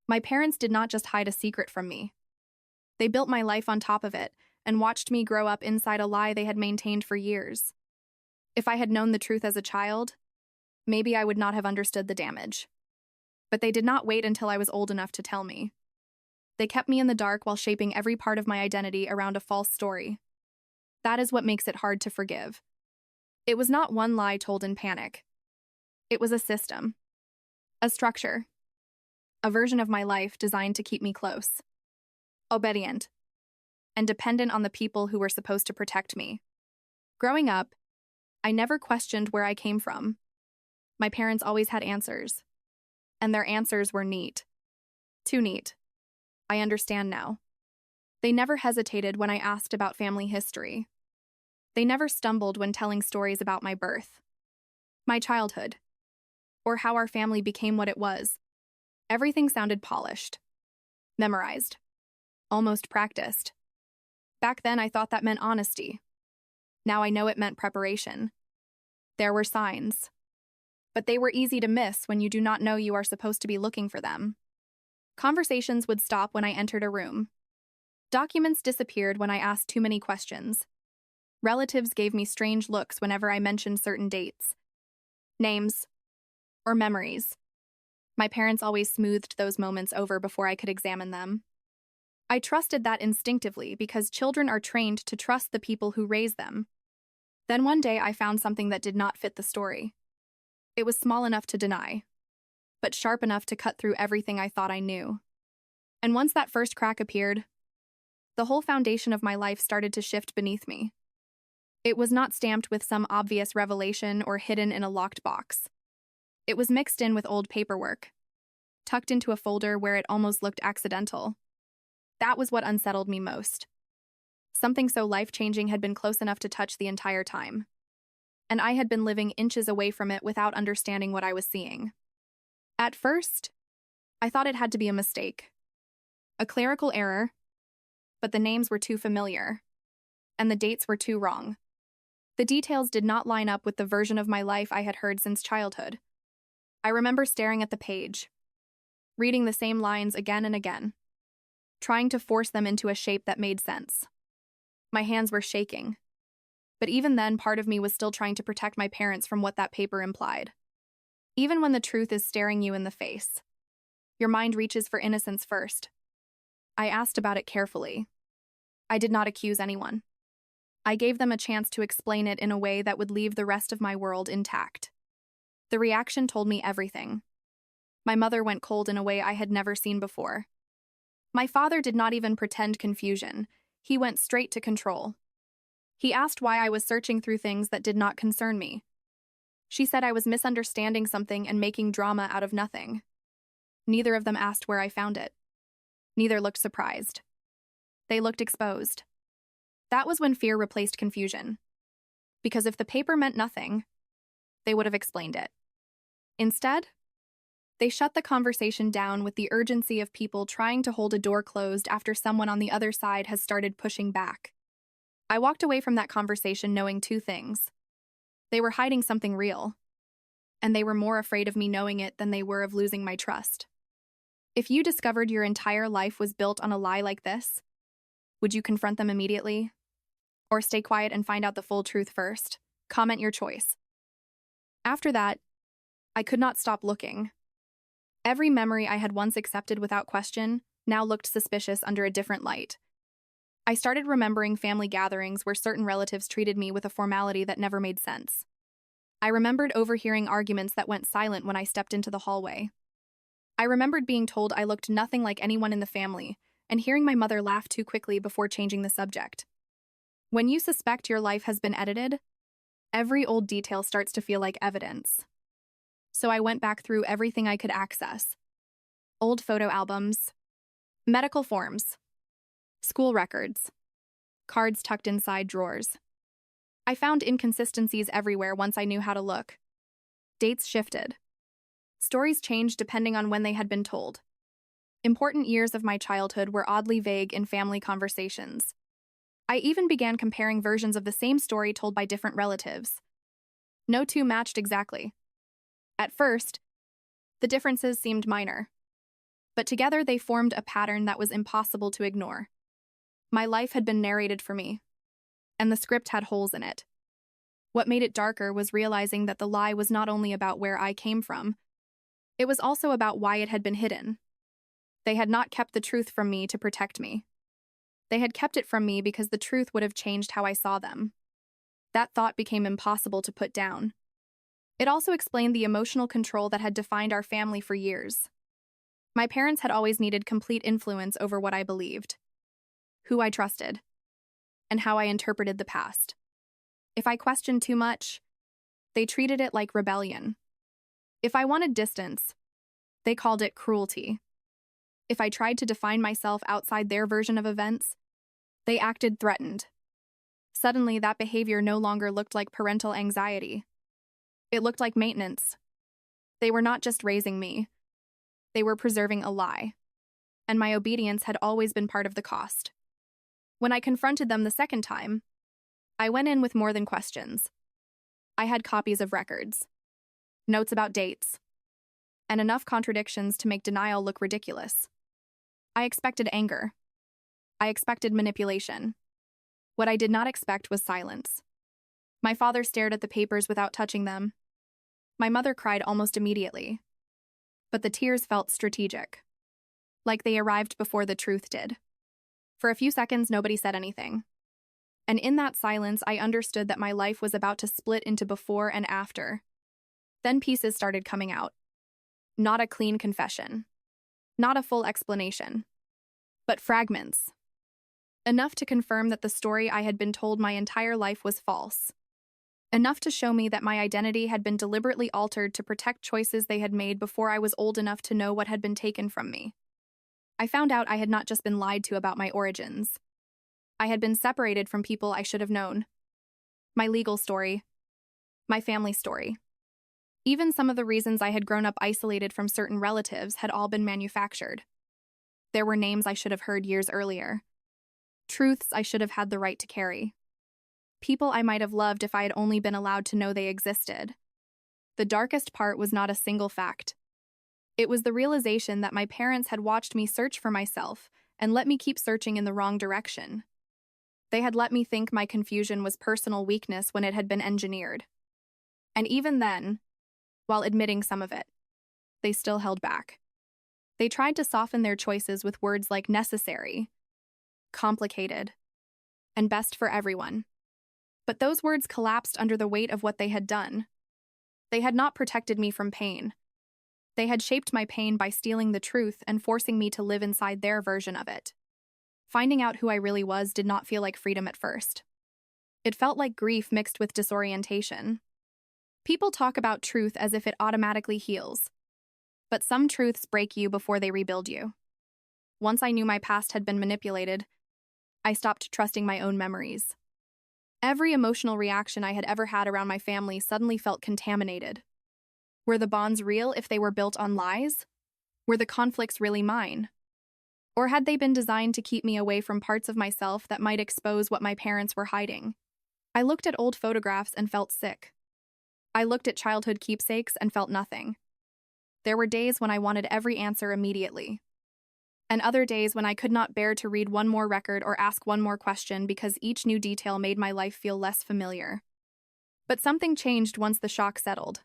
My parents did not just hide a secret from me. They built my life on top of it and watched me grow up inside a lie they had maintained for years. If I had known the truth as a child, maybe I would not have understood the damage. But they did not wait until I was old enough to tell me. They kept me in the dark while shaping every part of my identity around a false story. That is what makes it hard to forgive. It was not one lie told in panic. It was a system, a structure, a version of my life designed to keep me close, obedient, and dependent on the people who were supposed to protect me. Growing up, I never questioned where I came from. My parents always had answers, and their answers were neat. Too neat. I understand now. They never hesitated when I asked about family history. They never stumbled when telling stories about my birth, my childhood, or how our family became what it was. Everything sounded polished, memorized, almost practiced. Back then, I thought that meant honesty. Now I know it meant preparation. There were signs, but they were easy to miss when you do not know you are supposed to be looking for them. Conversations would stop when I entered a room. Documents disappeared when I asked too many questions. Relatives gave me strange looks whenever I mentioned certain dates, names, or memories. My parents always smoothed those moments over before I could examine them. I trusted that instinctively because children are trained to trust the people who raise them. Then one day I found something that did not fit the story. It was small enough to deny, but sharp enough to cut through everything I thought I knew. And once that first crack appeared, the whole foundation of my life started to shift beneath me. It was not stamped with some obvious revelation or hidden in a locked box. It was mixed in with old paperwork, tucked into a folder where it almost looked accidental. That was what unsettled me most. Something so life-changing had been close enough to touch the entire time, and I had been living inches away from it without understanding what I was seeing. At first, I thought it had to be a mistake, a clerical error, but the names were too familiar, and the dates were too wrong. The details did not line up with the version of my life I had heard since childhood. I remember staring at the page, reading the same lines again and again, trying to force them into a shape that made sense. My hands were shaking, but even then part of me was still trying to protect my parents from what that paper implied. Even when the truth is staring you in the face, your mind reaches for innocence first. I asked about it carefully. I did not accuse anyone. I gave them a chance to explain it in a way that would leave the rest of my world intact. The reaction told me everything. My mother went cold in a way I had never seen before. My father did not even pretend confusion. He went straight to control. He asked why I was searching through things that did not concern me. She said I was misunderstanding something and making drama out of nothing. Neither of them asked where I found it. Neither looked surprised. They looked exposed. That was when fear replaced confusion. Because if the paper meant nothing, they would have explained it. Instead, they shut the conversation down with the urgency of people trying to hold a door closed after someone on the other side has started pushing back. I walked away from that conversation knowing two things. They were hiding something real, and they were more afraid of me knowing it than they were of losing my trust. If you discovered your entire life was built on a lie like this, would you confront them immediately? Or stay quiet and find out the full truth first? Comment your choice. After that, I could not stop looking. Every memory I had once accepted without question now looked suspicious under a different light. I started remembering family gatherings where certain relatives treated me with a formality that never made sense. I remembered overhearing arguments that went silent when I stepped into the hallway. I remembered being told I looked nothing like anyone in the family, and hearing my mother laugh too quickly before changing the subject. When you suspect your life has been edited, every old detail starts to feel like evidence. So I went back through everything I could access. Old photo albums, medical forms, school records, cards tucked inside drawers. I found inconsistencies everywhere once I knew how to look. Dates shifted. Stories changed depending on when they had been told. Important years of my childhood were oddly vague in family conversations. I even began comparing versions of the same story told by different relatives. No two matched exactly. At first, the differences seemed minor. But together they formed a pattern that was impossible to ignore. My life had been narrated for me, and the script had holes in it. What made it darker was realizing that the lie was not only about where I came from, it was also about why it had been hidden. They had not kept the truth from me to protect me. They had kept it from me because the truth would have changed how I saw them. That thought became impossible to put down. It also explained the emotional control that had defined our family for years. My parents had always needed complete influence over what I believed, who I trusted, and how I interpreted the past. If I questioned too much, they treated it like rebellion. If I wanted distance, they called it cruelty. If I tried to define myself outside their version of events, they acted threatened. Suddenly, that behavior no longer looked like parental anxiety. It looked like maintenance. They were not just raising me. They were preserving a lie. And my obedience had always been part of the cost. When I confronted them the second time, I went in with more than questions. I had copies of records, notes about dates, and enough contradictions to make denial look ridiculous. I expected anger. I expected manipulation. What I did not expect was silence. My father stared at the papers without touching them. My mother cried almost immediately. But the tears felt strategic, like they arrived before the truth did. For a few seconds, nobody said anything. And in that silence, I understood that my life was about to split into before and after. Then pieces started coming out. Not a clean confession. Not a full explanation. But fragments. Enough to confirm that the story I had been told my entire life was false. Enough to show me that my identity had been deliberately altered to protect choices they had made before I was old enough to know what had been taken from me. I found out I had not just been lied to about my origins. I had been separated from people I should have known. My legal story. My family story. Even some of the reasons I had grown up isolated from certain relatives had all been manufactured. There were names I should have heard years earlier. Truths I should have had the right to carry. People I might have loved if I had only been allowed to know they existed. The darkest part was not a single fact. It was the realization that my parents had watched me search for myself and let me keep searching in the wrong direction. They had let me think my confusion was personal weakness when it had been engineered. And even then, while admitting some of it, they still held back. They tried to soften their choices with words like necessary, complicated, and best for everyone. But those words collapsed under the weight of what they had done. They had not protected me from pain. They had shaped my pain by stealing the truth and forcing me to live inside their version of it. Finding out who I really was did not feel like freedom at first. It felt like grief mixed with disorientation. People talk about truth as if it automatically heals. But some truths break you before they rebuild you. Once I knew my past had been manipulated, I stopped trusting my own memories. Every emotional reaction I had ever had around my family suddenly felt contaminated. Were the bonds real if they were built on lies? Were the conflicts really mine? Or had they been designed to keep me away from parts of myself that might expose what my parents were hiding? I looked at old photographs and felt sick. I looked at childhood keepsakes and felt nothing. There were days when I wanted every answer immediately. And other days when I could not bear to read one more record or ask one more question because each new detail made my life feel less familiar. But something changed once the shock settled.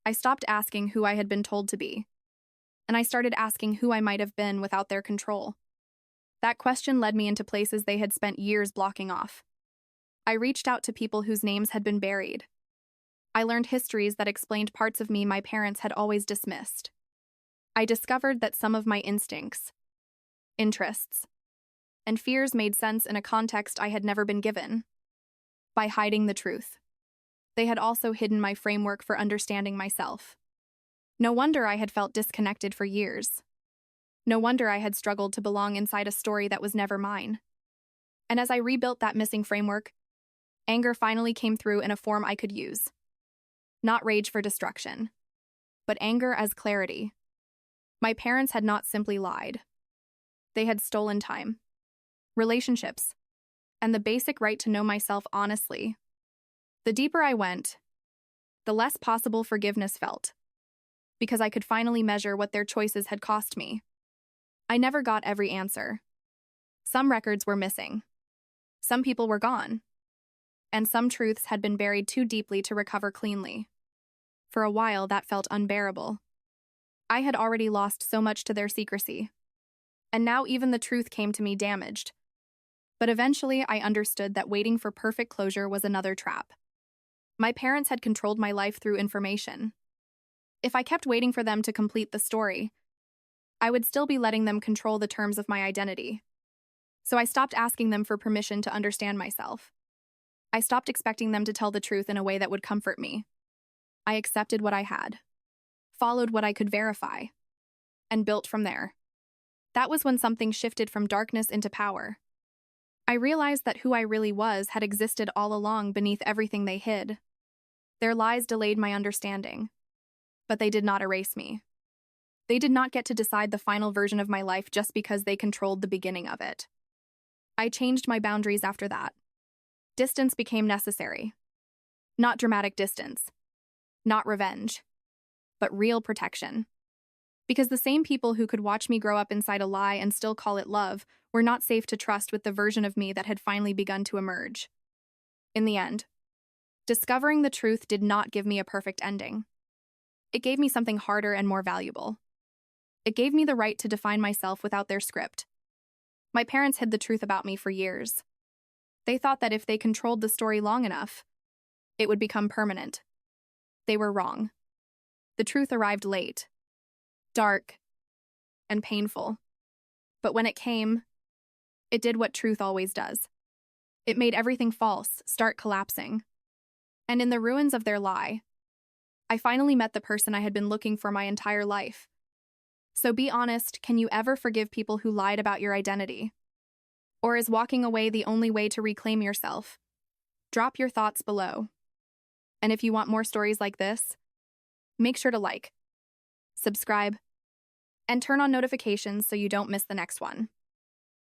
I stopped asking who I had been told to be, and I started asking who I might have been without their control. That question led me into places they had spent years blocking off. I reached out to people whose names had been buried. I learned histories that explained parts of me my parents had always dismissed. I discovered that some of my instincts, interests, and fears made sense in a context I had never been given. By hiding the truth, they had also hidden my framework for understanding myself. No wonder I had felt disconnected for years. No wonder I had struggled to belong inside a story that was never mine. And as I rebuilt that missing framework, anger finally came through in a form I could use. Not rage for destruction, but anger as clarity. My parents had not simply lied. They had stolen time, relationships, and the basic right to know myself honestly. The deeper I went, the less possible forgiveness felt, because I could finally measure what their choices had cost me. I never got every answer. Some records were missing. Some people were gone. And some truths had been buried too deeply to recover cleanly. For a while, that felt unbearable. I had already lost so much to their secrecy. And now even the truth came to me damaged. But eventually, I understood that waiting for perfect closure was another trap. My parents had controlled my life through information. If I kept waiting for them to complete the story, I would still be letting them control the terms of my identity. So I stopped asking them for permission to understand myself. I stopped expecting them to tell the truth in a way that would comfort me. I accepted what I had, followed what I could verify, and built from there. That was when something shifted from darkness into power. I realized that who I really was had existed all along beneath everything they hid. Their lies delayed my understanding, but they did not erase me. They did not get to decide the final version of my life just because they controlled the beginning of it. I changed my boundaries after that. Distance became necessary. Not dramatic distance. Not revenge. But real protection. Because the same people who could watch me grow up inside a lie and still call it love were not safe to trust with the version of me that had finally begun to emerge. In the end, discovering the truth did not give me a perfect ending. It gave me something harder and more valuable. It gave me the right to define myself without their script. My parents hid the truth about me for years. They thought that if they controlled the story long enough, it would become permanent. They were wrong. The truth arrived late, dark, and painful. But when it came, it did what truth always does. It made everything false start collapsing. And in the ruins of their lie, I finally met the person I had been looking for my entire life. So be honest, can you ever forgive people who lied about your identity? Or is walking away the only way to reclaim yourself? Drop your thoughts below. And if you want more stories like this, make sure to like, subscribe, and turn on notifications so you don't miss the next one.